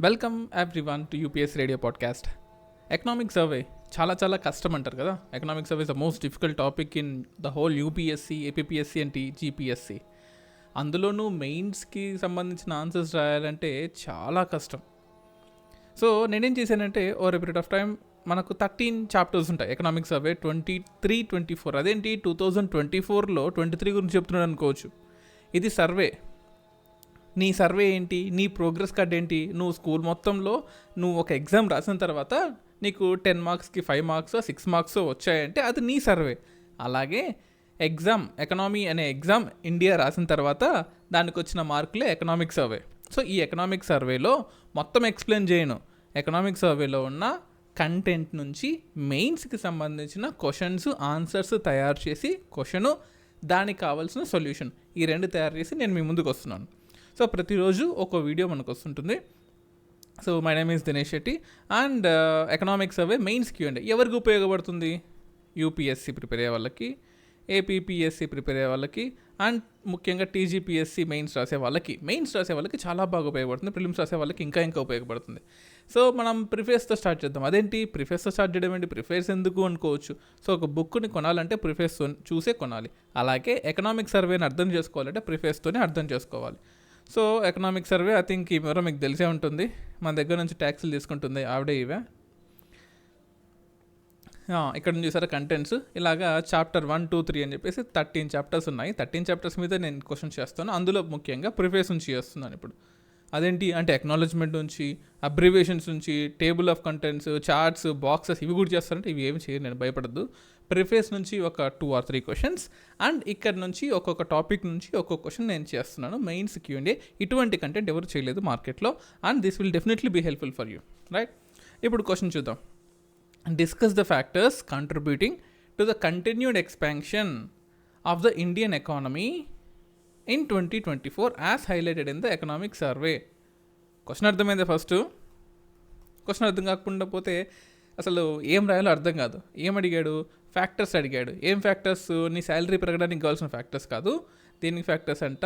Welcome everyone to UPS radio podcast. Economic survey చాలా కష్టం అంటారు కదా. Economic survey is the most difficult topic in the whole UPSC, APSC and GPSC. అందులోనూ మెయిన్స్కి సంబంధించిన answers రాయాలంటే చాలా కష్టం. సో నేనేం చేశానంటే over a period of time మనకు 13 చాప్టర్స్ ఉంటాయి ఎకనామిక్ సర్వే 23, 24. అదేంటి 2024లో 23 గురించి చెప్తున్నాడు అనుకోవచ్చు. ఇది సర్వే. నీ సర్వే ఏంటి, నీ ప్రోగ్రెస్ కార్డ్ ఏంటి, నువ్వు స్కూల్ మొత్తంలో నువ్వు ఒక ఎగ్జామ్ రాసిన తర్వాత నీకు 10 మార్క్స్కి 5 మార్క్స్ 6 మార్క్స్ వచ్చాయంటే అది నీ సర్వే. అలాగే ఎగ్జామ్ ఎకనామీ అనే ఎగ్జామ్ ఇండియా రాసిన తర్వాత దానికి వచ్చిన మార్కులే ఎకనామిక్ సర్వే. సో ఈ ఎకనామిక్ సర్వేలో మొత్తం ఎక్స్ప్లెయిన్ చేయను. ఎకనామిక్ సర్వేలో ఉన్న కంటెంట్ నుంచి మెయిన్స్కి సంబంధించిన క్వశ్చన్స్ ఆన్సర్స్ తయారు చేసి క్వశ్చను దానికి కావాల్సిన సొల్యూషన్ ఈ రెండు తయారు చేసి నేను మీ ముందుకు వస్తున్నాను. సో ప్రతిరోజు ఒక వీడియో మనకు వస్తుంటుంది. So my name is Dinesh Shetty and economic survey mains క్యూఎండ్ ఎవరికి ఉపయోగపడుతుంది? యూపీఎస్సీ ప్రిపేర్ అయ్యే వాళ్ళకి, ఏపీపీఎస్సీ ప్రిపేర్ అయ్యే వాళ్ళకి అండ్ ముఖ్యంగా టీజీపీఎస్సీ మెయిన్స్ రాసే వాళ్ళకి చాలా బాగా ఉపయోగపడుతుంది. ప్రిలిమ్స్ రాసే వాళ్ళకి ఇంకా ఉపయోగపడుతుంది. సో మనం ప్రిఫేస్తో స్టార్ట్ చేద్దాం. అదేంటి ప్రిఫేస్తో స్టార్ట్ చేయడం ఏంటి, ప్రిఫేస్ ఎందుకు అనుకోవచ్చు. సో ఒక బుక్ని కొనాలంటే ప్రిఫేస్ చూసే కొనాలి. అలాగే ఎకనామిక్ సర్వేని అర్థం చేసుకోవాలంటే ప్రిఫేస్తోనే అర్థం చేసుకోవాలి. So economic survey I think ఈ వివరం మీకు తెలిసే ఉంటుంది. మన దగ్గర నుంచి ట్యాక్స్లు తీసుకుంటుంది ఆవిడే ఇవే. ఇక్కడ నుంచి చూసారా కంటెంట్స్ ఇలాగా చాప్టర్ 1, 2, 3 అని చెప్పేసి 13 చాప్టర్స్ ఉన్నాయి. 13 చాప్టర్స్ మీద నేను క్వశ్చన్స్ చేస్తాను. అందులో ముఖ్యంగా ప్రిఫేస్ నుంచి చేస్తున్నాను ఇప్పుడు. అదేంటి అంటే అక్నాలెడ్జ్మెంట్ నుంచి, అబ్రివేషన్స్ నుంచి, table of contents, charts, boxes ఇవి కూడా చేస్తానంటే ఇవి ఏమి చేయను, నేను భయపడద్దు. ప్రిఫేస్ నుంచి ఒక 2 or 3 క్వశ్చన్స్ అండ్ ఇక్కడ నుంచి ఒక్కొక్క టాపిక్ నుంచి ఒక్కొక్క క్వశ్చన్ నేను చేస్తున్నాను. మెయిన్స్ క్యూఎండే ఇటువంటి కంటెంట్ ఎవరు చేయలేదు మార్కెట్లో and this will definitely be helpful for you, right? ఇప్పుడు క్వశ్చన్ చూద్దాం. Discuss the factors contributing to the continued expansion of the Indian economy in 2024 as highlighted in the economic survey. Question అర్థమైంది? First question అర్థం కాకుండా పోతే అసలు ఏం రాయాలో అర్థం కాదు. ఏం అడిగాడు? ఫ్యాక్టర్స్ అడిగాడు. ఏం ఫ్యాక్టర్స్? నీ శాలరీ పెరగడానికి కావాల్సిన ఫ్యాక్టర్స్ కాదు. దీనికి ఫ్యాక్టర్స్ అంట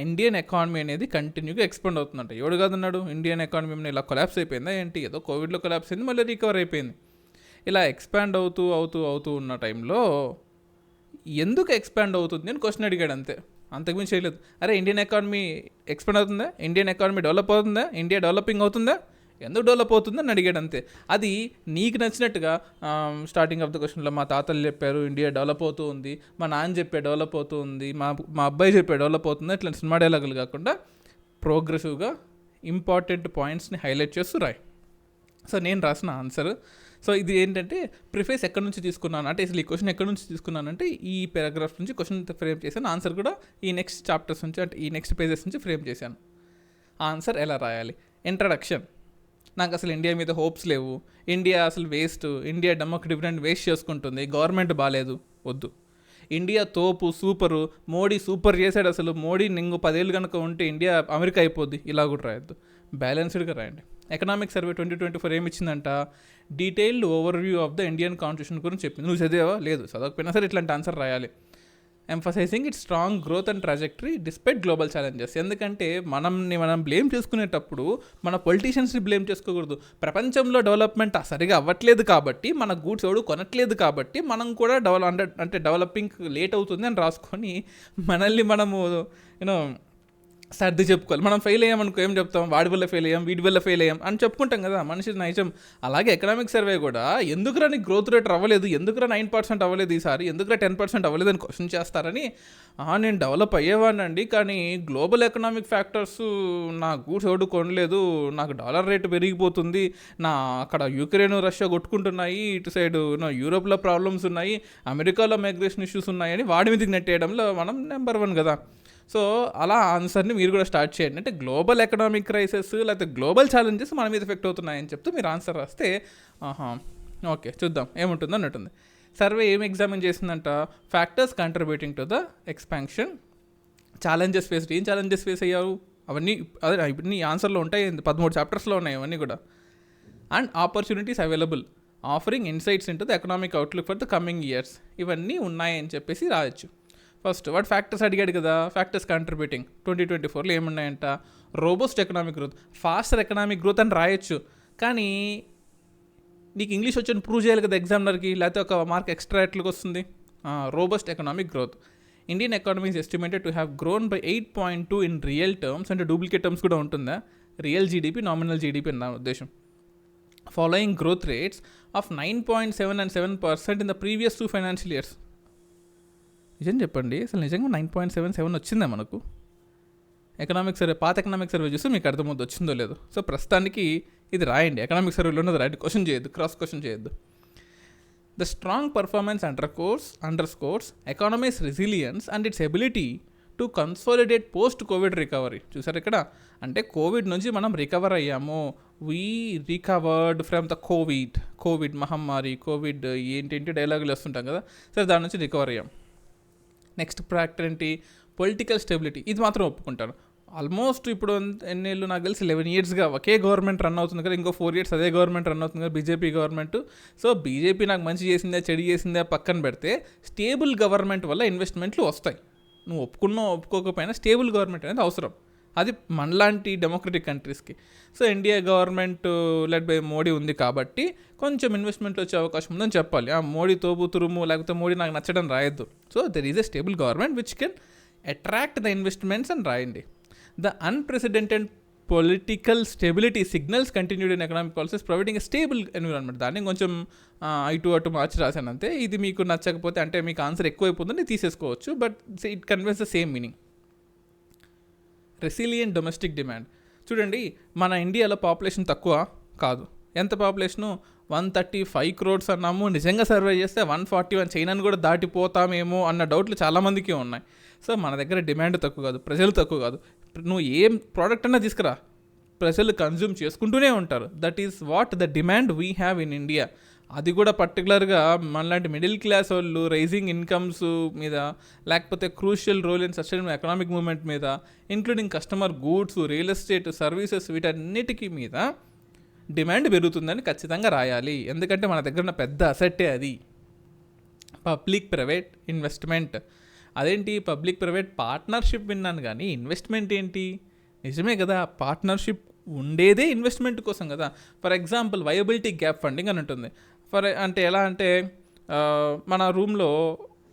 ఇండియన్ ఎకానమీ అనేది కంటిన్యూగా ఎక్స్పాండ్ అవుతుందంట. ఎవడు కాదన్నాడు? ఇండియన్ ఎకానమీ ఏమైనా ఇలా కొలాప్స్ అయిపోయిందా ఏంటి? ఏదో కోవిడ్లో కొలాప్స్ అయింది, మళ్ళీ రికవర్ అయిపోయింది. ఇలా ఎక్స్పాండ్ అవుతూ ఉన్న టైంలో ఎందుకు ఎక్స్పాండ్ అవుతుంది అని క్వశ్చన్ అడిగాడు, అంతే, అంతకుమించి చేయలేదు. అరే ఇండియన్ ఎకానమీ ఎక్స్పాండ్ అవుతుందా, ఇండియన్ ఎకానమీ డెవలప్ అవుతుందా, ఇండియా డెవలపింగ్ అవుతుందా, ఎందుకు డెవలప్ అవుతుందని అడిగాడు, అంతే. అది నీకు నచ్చినట్టుగా స్టార్టింగ్ ఆఫ్ ద క్వశ్చన్లో మా తాతలు చెప్పారు ఇండియా డెవలప్ అవుతూ ఉంది, మా నాన్న చెప్పే డెవలప్ అవుతూ ఉంది, మా అబ్బాయి చెప్పే డెవలప్ అవుతుంది, ఇట్లా సినిమా డైలాగులు కాకుండా ప్రోగ్రెసివ్గా ఇంపార్టెంట్ పాయింట్స్ని హైలైట్ చేస్తూ రాయి. సో నేను రాసిన ఆన్సర్. సో ఇది ఏంటంటే ప్రిఫేస్ ఎక్కడి నుంచి తీసుకున్నాను అంటే అసలు ఈ క్వశ్చన్ ఎక్కడి నుంచి తీసుకున్నానంటే ఈ పారాగ్రాఫ్ నుంచి క్వశ్చన్ ఫ్రేమ్ చేశాను. ఆన్సర్ కూడా ఈ నెక్స్ట్ చాప్టర్స్ నుంచి అంటే ఈ నెక్స్ట్ పేజెస్ నుంచి ఫ్రేమ్ చేశాను. ఆన్సర్ ఎలా రాయాలి? ఇంట్రడక్షన్. నాకు అసలు ఇండియా మీద హోప్స్ లేవు, ఇండియా అసలు వేస్ట్, ఇండియా డివిడెండ్ వేస్ట్ చేసుకుంటుంది, గవర్నమెంట్ బాగాలేదు, వద్దు. ఇండియా తోపు, సూపరు, మోడీ సూపర్ చేశాడు, అసలు మోడీ ఇంకో 10 ఏళ్ళు కనుక ఉంటే ఇండియా అమెరికా అయిపోద్ది, ఇలా కూడా రాయొద్దు. బ్యాలెన్స్డ్గా రాయండి. ఎకనామిక్ సర్వే 2024 ఏమి ఇచ్చిందంట? Detailed overview of the Indian constitution గురించి చెప్పింది. నువ్వు చదివావా? లేదు. చదవకపోయినా సరే ఇట్లాంటి ఆన్సర్ రాయాలి. Emphasising it's strong growth and trajectory despite global challenges. ఎందుకంటే మనం బ్లేమ్ చేసుకునేటప్పుడు మన పొలిటీషియన్స్ని బ్లేమ్ చేసుకోకూడదు. ప్రపంచంలో డెవలప్మెంట్ సరిగా అవ్వట్లేదు కాబట్టి, మన గూడ్స్ ఎవడు కొనట్లేదు కాబట్టి మనం కూడా డెవలపింగ్ లేట్ అవుతుంది అని రాసుకొని మనల్ని మనము యూనో సర్ది చెప్పుకోవాలి. మనం ఫెయిల్ అయ్యామనుకో ఏం చెప్తాం? వాడి వల్ల ఫెయిల్ అయ్యాం, వీడి వల్ల ఫెయిల్ అయ్యాం అని చెప్పుకుంటాం కదా, మనిషి నైజం. అలాగే ఎకనామిక్ సర్వే కూడా ఎందుకురా నీకు గ్రోత్ రేట్ అవ్వలేదు, ఎందుకురా 9% అవ్వలేదు ఈసారి, ఎందుకురా 10% అవ్వలేదు అని క్వశ్చన్ చేస్తారని. నేను డెవలప్ అయ్యేవాడినండి కానీ గ్లోబల్ ఎకనామిక్ ఫ్యాక్టర్స్ నా గూడ్స్ ఎవడు కొనలేదు, నాకు డాలర్ రేటు పెరిగిపోతుంది, అక్కడ యుక్రెయిన్ రష్యా కొట్టుకుంటున్నాయి, ఇటు సైడ్ యూరోప్లో ప్రాబ్లమ్స్ ఉన్నాయి, అమెరికాలో మైగ్రేషన్ ఇష్యూస్ ఉన్నాయని వాడి మీదకి నెట్టేయడంలో మనం నెంబర్ 1 కదా. సో అలా ఆన్సర్ని మీరు కూడా స్టార్ట్ చేయండి. అంటే గ్లోబల్ ఎకనామిక్ క్రైసిస్ లేకపోతే గ్లోబల్ ఛాలెంజెస్ మన మీద ఎఫెక్ట్ అవుతున్నాయని చెప్తూ మీరు ఆన్సర్ రాస్తే ఓకే చూద్దాం ఏముంటుందో అన్నట్టుంది. సర్వే ఏం ఎగ్జామిన్ చేసిందంట? Factors contributing to the expansion, challenges faced. ఏం ఛాలెంజెస్ ఫేస్ అయ్యారు అవన్నీ ఇవన్నీ ఆన్సర్లో ఉంటాయి, 13 చాప్టర్స్లో ఉన్నాయి అవన్నీ కూడా. And opportunities available, offering insights into the economic outlook for the coming years, ఇవన్నీ ఉన్నాయని చెప్పేసి రాయొచ్చు. ఫస్ట్ వాడు ఫ్యాక్టర్స్ అడిగాడు కదా, ఫ్యాక్టర్స్ కంట్రిబ్యూటింగ్ 2024లో ఏమున్నాయంట? Robust economic growth, faster economic growth అని రాయొచ్చు. కానీ నీకు ఇంగ్లీష్ వచ్చి ప్రూవ్ చేయాలి కదా ఎగ్జామినర్కి, లేకపోతే ఒక మార్క్ ఎక్స్ట్రా ఎట్లకి వస్తుంది. Robust economic growth. Indian economy is estimated to have grown by 8.2 in real terms, అంటే డూప్లికేట్ టర్మ్స్ కూడా ఉంటుందా, రియల్ జీడిపి, నామినల్ జీడిపి అని నా ఉద్దేశం. Following growth rates of 9.7 and 7% in the previous 2 financial years. నిజం చెప్పండి, అసలు నిజంగా 9.77 వచ్చిందా మనకు? ఎకనామిక్ సర్వే, పాత ఎకనామిక్ సర్వే చూస్తే మీకు అర్థమవుతుంది వచ్చిందో లేదో. సో ప్రస్తుతానికి ఇది రాయండి, ఎకనామిక్ సర్వేలో ఉన్నది రాయండి, క్వశ్చన్ చేయొద్దు, క్రాస్ క్వశ్చన్ చేయొద్దు. The strong performance underscores economy's resilience and its ability to consolidate post covid recovery. చూసారు ఇక్కడ, అంటే కోవిడ్ నుంచి మనం రికవర్ అయ్యాము, we recovered from the covid మహమ్మారి, కోవిడ్ ఏంటంటే డైలాగులు వస్తుంటాం కదా, సరే దాని నుంచి రికవర్ అయ్యాం. నెక్స్ట్ ఫ్యాక్టర్ ఏంటి, పొలిటికల్ స్టెబిలిటీ. ఇది మాత్రం ఒప్పుకుంటాను. ఆల్మోస్ట్ ఇప్పుడు ఎన్నేళ్ళు నాకు తెలిసి 11 yearsగా ఒకే గవర్నమెంట్ రన్ అవుతుంది కదా, ఇంకో 4 years అదే గవర్నమెంట్ రన్ అవుతుంది కదా, బీజేపీ గవర్నమెంట్. సో బీజేపీ నాకు మంచి చేసిందా చెడు చేసిందా పక్కన పెడితే, స్టేబుల్ గవర్నమెంట్ వల్ల ఇన్వెస్ట్మెంట్లు వస్తాయి. నువ్వు ఒప్పుకోకపోయినా స్టేబుల్ గవర్నమెంట్ అనేది అవసరం, అది మనలాంటి డెమోక్రటిక్ కంట్రీస్కి. So India government led by Modi ఉంది కాబట్టి కొంచెం ఇన్వెస్ట్మెంట్ వచ్చే అవకాశం ఉందని చెప్పాలి. మోడీ తోబుతురుము లేకపోతే మోడీ నాకు నచ్చడం రాయొద్దు. So there is a stable government which can attract the investments అని రాయండి. The unprecedented political stability signals continued in economic policies providing a stable environment. దాన్ని కొంచెం అటు మార్చి రాశాను అంతే. ఇది మీకు నచ్చకపోతే, అంటే మీకు ఆన్సర్ ఎక్కువైపోతుందని తీసేసుకోవచ్చు, but it conveys the same meaning. Resilient domestic demand. చూడండి, మన ఇండియాలో పాపులేషన్ తక్కువ కాదు. ఎంత పాపులేషను, 135 crores అన్నాము. నిజంగా సర్వే చేస్తే 141, చైనాను కూడా దాటిపోతామేమో అన్న డౌట్లు చాలామందికి ఉన్నాయి. సో మన దగ్గర డిమాండ్ తక్కువ కాదు, ప్రజలు తక్కువ కాదు. నువ్వు ఏం ప్రోడక్ట్ అన్నా తీసుకురా, ప్రజలు కన్జ్యూమ్ చేసుకుంటూనే ఉంటారు. That is what the demand we have in India. అది కూడా పర్టికులర్గా మనలాంటి మిడిల్ క్లాస్ వాళ్ళు రైజింగ్ ఇన్కమ్స్ మీద, లేకపోతే crucial role in sustainable economic movement మీద, including customer goods, real estate, services, వీటన్నిటికీ మీద డిమాండ్ పెరుగుతుందని ఖచ్చితంగా రాయాలి. ఎందుకంటే మన దగ్గర ఉన్న పెద్ద అసెట్టే అది. Public private investment. అదేంటి పబ్లిక్ ప్రైవేట్ పార్ట్నర్షిప్ విన్నాను కానీ ఇన్వెస్ట్మెంట్ ఏంటి? నిజమే కదా, పార్ట్నర్షిప్ ఉండేదే ఇన్వెస్ట్మెంట్ కోసం కదా. For example viability gap funding అని ఉంటుంది. అంటే ఎలా అంటే, మన రూమ్లో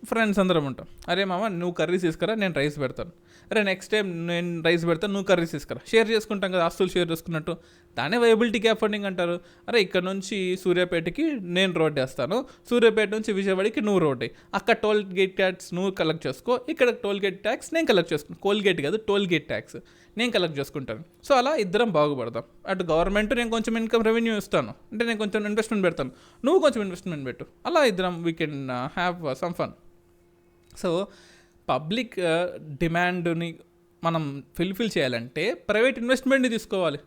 ఫ్రెండ్స్ అందరం ఉంటాం. అరే మామ నువ్వు కర్రీస్ తీసుకురా, నేను రైస్ పెడతాను. అరే నెక్స్ట్ టైం నేను రైస్ పెడతాను, నువ్వు కర్రీస్ తీసుకురా. షేర్ చేసుకుంటాం కదా, ఆస్తులు షేర్ చేసుకున్నట్టు. దానే వయబిలిటీ గ్యాప్ ఫండింగ్ అంటారు. అరే ఇక్కడ నుంచి సూర్యాపేటకి నేను రోడ్ వేస్తాను, సూర్యాపేట నుంచి విజయవాడకి నువ్వు రోడ్ వేయి. అక్కడ టోల్ గేట్ ట్యాక్స్ నువ్వు కలెక్ట్ చేసుకో, ఇక్కడ టోల్ గేట్ ట్యాక్స్ నేను కలెక్ట్ చేసుకుంటాను. కోల్గేట్ కాదు, టోల్ గేట్ ట్యాక్స్ నేను కలెక్ట్ చేసుకుంటాను. సో అలా ఇద్దరం బాగుపడతాం. అటు గవర్నమెంట్ నేను కొంచెం ఇన్కమ్ రెవెన్యూ ఇస్తాను, అంటే నేను కొంచెం ఇన్వెస్ట్మెంట్ పెడతాను, నువ్వు కొంచెం ఇన్వెస్ట్మెంట్ పెట్టు. అలా ఇద్దరం we can have some fun. So public డిమాండ్ని మనం ఫుల్ఫిల్ చేయాలంటే ప్రైవేట్ ఇన్వెస్ట్మెంట్ని తీసుకోవాలి.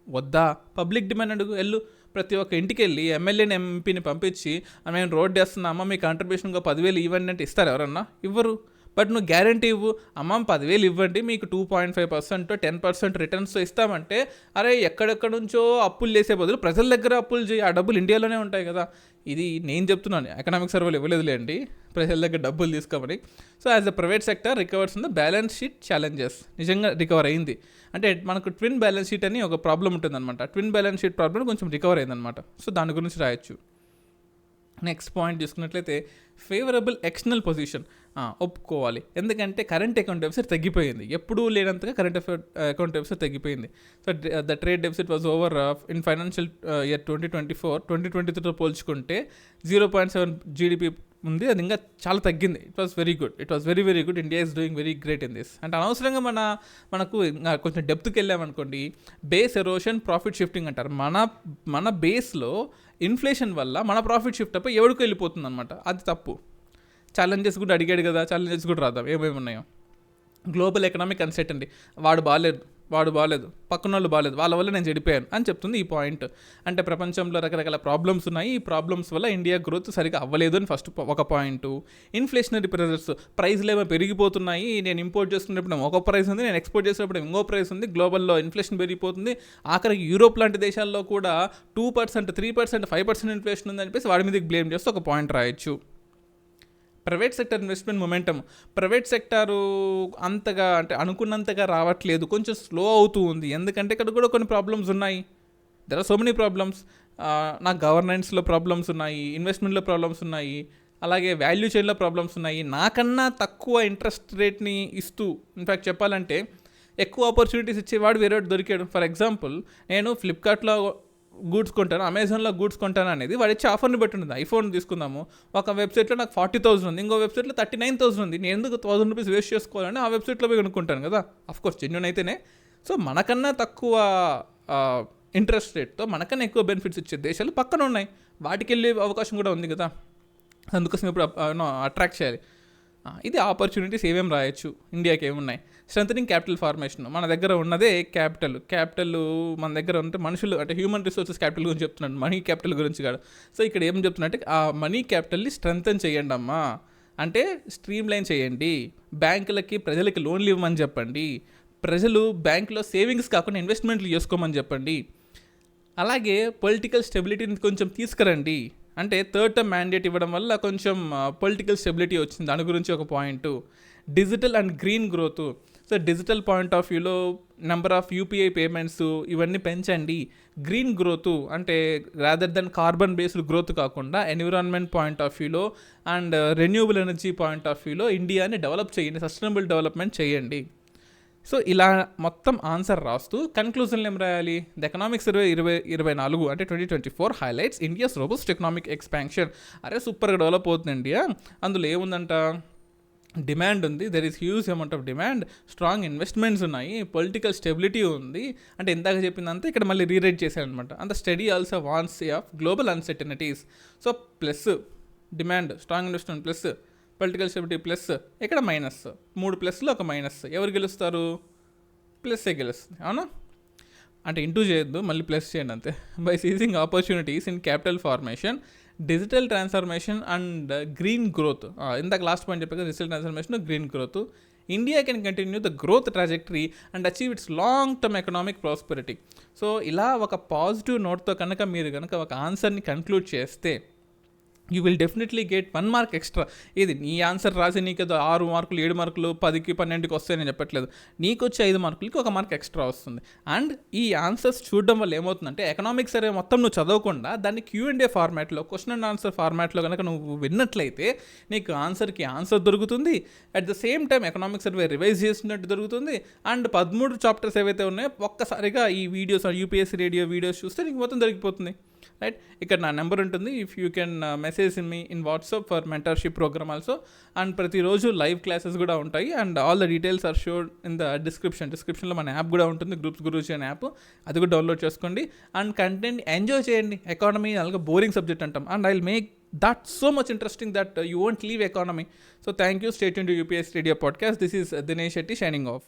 వద్దా, పబ్లిక్ డిమాండ్ అడుగు, వెళ్ళు. ప్రతి ఒక్క ఇంటికి వెళ్ళి ఎమ్మెల్యేని ఎంపీని పంపించి మేము రోడ్ వేస్తున్నామా, మీ కాంట్రిబ్యూషన్గా 10,000 ఇవ్వండి అంటే ఇస్తారు ఎవరన్నా? ఇవ్వరు. బట్ నువ్వు గ్యారంటీ ఇవ్వు, అమ్మ 10,000 ఇవ్వండి, మీకు 2.5% 10% రిటర్న్స్తో ఇస్తామంటే, అరే ఎక్కడెక్కడ నుంచో అప్పులు చేసే బదులు ప్రజల దగ్గర అప్పులు చేయి, ఆ డబ్బులు ఇండియాలోనే ఉంటాయి కదా. ఇది నేను చెప్తున్నాను, ఎకనామిక్ సర్వేలు ఇవ్వలేదులేండి ప్రజల దగ్గర డబ్బులు తీసుకోమని. So as the private sector recovers in the balance sheet challenges. నిజంగా రికవర్ అయింది. అంటే మనకు ట్విన్ బ్యాలెన్స్ షీట్ అని ఒక ప్రాబ్లం ఉంటుందన్నమాట. ట్విన్ బ్యాలెన్స్ షీట్ ప్రాబ్లం కొంచెం రికవర్ అయిందన్నమాట. సో దాని గురించి రాయొచ్చు. నెక్స్ట్ పాయింట్ చూసుకున్నట్లయితే ఫేవరబుల్ ఎక్స్టర్నల్ పొజిషన్. ఒప్పుకోవాలి, ఎందుకంటే కరెంట్ అకౌంట్ డెఫిసిట్ తగ్గిపోయింది. ఎప్పుడూ లేనంతగా కరెంట్ అకౌంట్ డెఫిసిట్ తగ్గిపోయింది. So the trade deficit was over in financial year 2023తో పోల్చుకుంటే 0.7 GDP ఉంది. అది ఇంకా చాలా తగ్గింది. It was very good, it was very very good. India is doing very great in this. అంటే అనవసరంగా మనకు కొంచెం డెప్త్కి వెళ్ళామనుకోండి, బేస్ ఎరోషన్, ప్రాఫిట్ షిఫ్టింగ్ అంటారు. మన బేస్లో ఇన్ఫ్లేషన్ వల్ల మన ప్రాఫిట్ షిఫ్ట్ అప్ ఎవడికి వెళ్ళిపోతుంది అనమాట. అది తప్పు. ఛాలెంజెస్ కూడా అడిగాడు కదా, ఛాలెంజెస్ కూడా రాద్దాం ఏమేమి ఉన్నాయో. Global economic uncertainty. వాడు బాగాలేదు, పక్కన వాళ్ళు బాగాలేదు, వాళ్ళ వల్ల నేను చెడిపోయాను అని చెప్తుంది ఈ పాయింట్. అంటే ప్రపంచంలో రకరకాల ప్రాబ్లమ్స్ ఉన్నాయి, ఈ ప్రాబ్లమ్స్ వల్ల ఇండియా గ్రోత్ సరిగా అవ్వలేదు అని ఫస్ట్ ఒక పాయింట్. ఇన్ఫ్లేషనరీ ప్రెజర్స్, ప్రైస్లు ఏమో పెరిగిపోతున్నాయి, నేను ఇంపోర్ట్ చేసుకున్నప్పుడు ఒక ప్రైస్ ఉంది, నేను ఎక్స్పోర్ట్ చేసినప్పుడు ఇంకో ప్రైస్ ఉంది, గ్లోబల్లో ఇన్ఫ్లేషన్ పెరిగిపోతుంది. ఆఖరికి యూరోప్ లాంటి దేశాల్లో కూడా 2%, 3%, 5% ఇన్ఫ్లేషన్ ఉందని చెప్పేసి వాడి మీదకి బ్లేమ్ చేస్తూ ఒక పాయింట్ రాయొచ్చు. Private sector investment momentum, private sector అంతగా అంటే అనుకున్నంతగా రావట్లేదు, కొంచెం స్లో అవుతూ ఉంది. ఎందుకంటే ఇక్కడ కూడా కొన్ని ప్రాబ్లమ్స్ ఉన్నాయి. There are so many problems. నాకు గవర్నెన్స్లో ప్రాబ్లమ్స్ ఉన్నాయి, ఇన్వెస్ట్మెంట్లో ప్రాబ్లమ్స్ ఉన్నాయి, అలాగే వాల్యూ చైన్లో ప్రాబ్లమ్స్ ఉన్నాయి. నాకన్నా తక్కువ ఇంట్రెస్ట్ రేట్ని ఇస్తూ, ఇన్ఫ్యాక్ట్ చెప్పాలంటే ఎక్కువ ఆపర్చునిటీస్ ఇచ్చేవాడు వేరే దొరికాడు. ఫర్ ఎగ్జాంపుల్, నేను ఫ్లిప్కార్ట్లో గూడ్స్ కొంటాను, అమెజాన్లో గూడ్స్ కొంటాను అనేది వాడు ఇచ్చే ఆఫర్ని బట్టి ఉంటుంది. ఐఫోన్ తీసుకుందాము, ఒక వెబ్సైట్లో నాకు 40,000 ఉంది, ఇంకో వెబ్సైట్లో 39,000 ఉంది. నేను ఎందుకు 1,000 రూపీస్ వేస్ట్ చేసుకోవాలని ఆ వెబ్సైట్లో పోయి కొనుక్కుంటాను కదా, అఫ్కోర్స్ జెన్యూన్ అయితేనే. సో మనకన్నా తక్కువ ఇంట్రెస్ట్ రేట్తో మనకన్నా ఎక్కువ బెనిఫిట్స్ ఇచ్చే దేశాలు పక్కన ఉన్నాయి, వాటికి వెళ్ళే అవకాశం కూడా ఉంది కదా. అందుకోసం ఇప్పుడు అట్రాక్ట్ చేయాలి. ఇది ఆపర్చునిటీస్ ఏమేమి రాయొచ్చు, ఇండియాకి ఏమున్నాయి. స్ట్రెంథనింగ్ క్యాపిటల్ ఫార్మేషన్, మన దగ్గర ఉన్నదే క్యాపిటల్ మన దగ్గర ఉంటే మనుషులు అంటే హ్యూమన్ రిసోర్సెస్ క్యాపిటల్ గురించి చెప్తున్నాడు, మనీ క్యాపిటల్ గురించి కాదు. సో ఇక్కడ ఏం చెప్తున్నట్టే ఆ మనీ క్యాపిటల్ని స్ట్రెంథన్ చేయండి అమ్మా, అంటే స్ట్రీమ్ లైన్ చేయండి. బ్యాంకులకి ప్రజలకి లోన్లు ఇవ్వమని చెప్పండి, ప్రజలు బ్యాంకులో సేవింగ్స్ కాకుండా ఇన్వెస్ట్మెంట్లు చేసుకోమని చెప్పండి. అలాగే పొలిటికల్ స్టెబిలిటీని కొంచెం తీసుకురండి. అంటే థర్డ్ టర్మ్ మ్యాండేట్ ఇవ్వడం వల్ల కొంచెం పొలిటికల్ స్టెబిలిటీ వచ్చింది, దాని గురించి ఒక point. Digital and green growth, so digital point of వ్యూలో నెంబర్ ఆఫ్ యూపీఐ పేమెంట్స్ ఇవన్నీ పెంచండి. గ్రీన్ గ్రోత్ అంటే rather than carbon based growth కాకుండా ఎన్విరాన్మెంట్ పాయింట్ ఆఫ్ వ్యూలో and renewable energy point of వ్యూలో ఇండియాని డెవలప్ చేయండి, సస్టైనబుల్ డెవలప్మెంట్ చేయండి. సో ఇలా మొత్తం ఆన్సర్ రాస్తూ కన్క్లూజన్లు ఏం రాయాలి? ద ఎకనామిక్ సర్వే 2024 అంటే 2024 highlights India's robust economic expansion. అరే సూపర్గా డెవలప్ అవుతుంది ఇండియా. అందులో ఏముందంట? డిమాండ్ ఉంది, there is huge amount of demand, strong investments ఉన్నాయి, పొలిటికల్ స్టెబిలిటీ ఉంది. అంటే ఇందాక చెప్పిందంతా ఇక్కడ మళ్ళీ రీరైట్ చేశారనమాట. అంత study also warns of global uncertainties. So plus demand, strong investment plus political stability plus, ఇక్కడ మైనస్. 3 ప్లస్లో ఒక మైనస్. ఎవరు గెలుస్తారు? ప్లస్సే గెలుస్తుంది, అవునా? అంటే ఇంటూ చేయొద్దు, మళ్ళీ ప్లస్ చేయండి అంతే. By seizing opportunities in capital formation, digital transformation and green growth. ఇందాక లాస్ట్ పాయింట్ చెప్పాక digital transformation, green growth, India can continue the growth trajectory and achieve it's long term economic prosperity. So ఇలా ఒక positive నోట్తో కనుక మీరు కనుక ఒక ఆన్సర్ని conclude చేస్తే you will definitely get 1 mark extra. ఇది నీ ఆన్సర్ రాసి నీకు 6 మార్కులు 7 మార్కులు 10కి 12కి వస్తాయని చెప్పట్లేదు. నీకు వచ్చే 5 మార్కులకి 1 మార్క్ ఎక్స్ట్రా వస్తుంది. అండ్ ఈ ఆన్సర్స్ చూడడం వల్ల ఏమవుతుందంటే ఎకనామిక్స్ సర్వే మొత్తం నువ్వు చదవకుండా దాన్ని Q&A ఫార్మాట్లో, క్వశ్చన్ అండ్ ఆన్సర్ ఫార్మాట్లో కనుక నువ్వు విన్నట్లయితే నీకు ఆన్సర్కి ఆన్సర్ దొరుకుతుంది. At the same time economic survey revise చేసినట్టు దొరుకుతుంది. అండ్ 13 చాప్టర్స్ ఏవైతే ఉన్నాయో ఒక్కసారిగా ఈ వీడియోస్ యూపీఎస్సీ రేడియో వీడియోస్ చూస్తే నీకు మొత్తం దొరికిపోతుంది. రైట్, ఇక్కడ నా నెంబర్ ఉంటుంది. If you can message in me in WhatsApp for mentorship programme also. And ప్రతిరోజు లైవ్ క్లాసెస్ కూడా ఉంటాయి. And all the details are showed in the డిస్క్రిప్షన్లో మన యాప్ కూడా ఉంటుంది, గ్రూప్స్ గురించి అనే యాప్, అది కూడా డౌన్లోడ్ చేసుకోండి. అండ్ కంటెంట్ ఎంజాయ్ చేయండి. ఎకానమీ అలాగే బోరింగ్ సబ్జెక్ట్ అంటాం, and I will make that so much interesting that you won't leave economy. So thank you. Stay tuned to UPS Radio podcast. This is Dinesh Shetty signing off.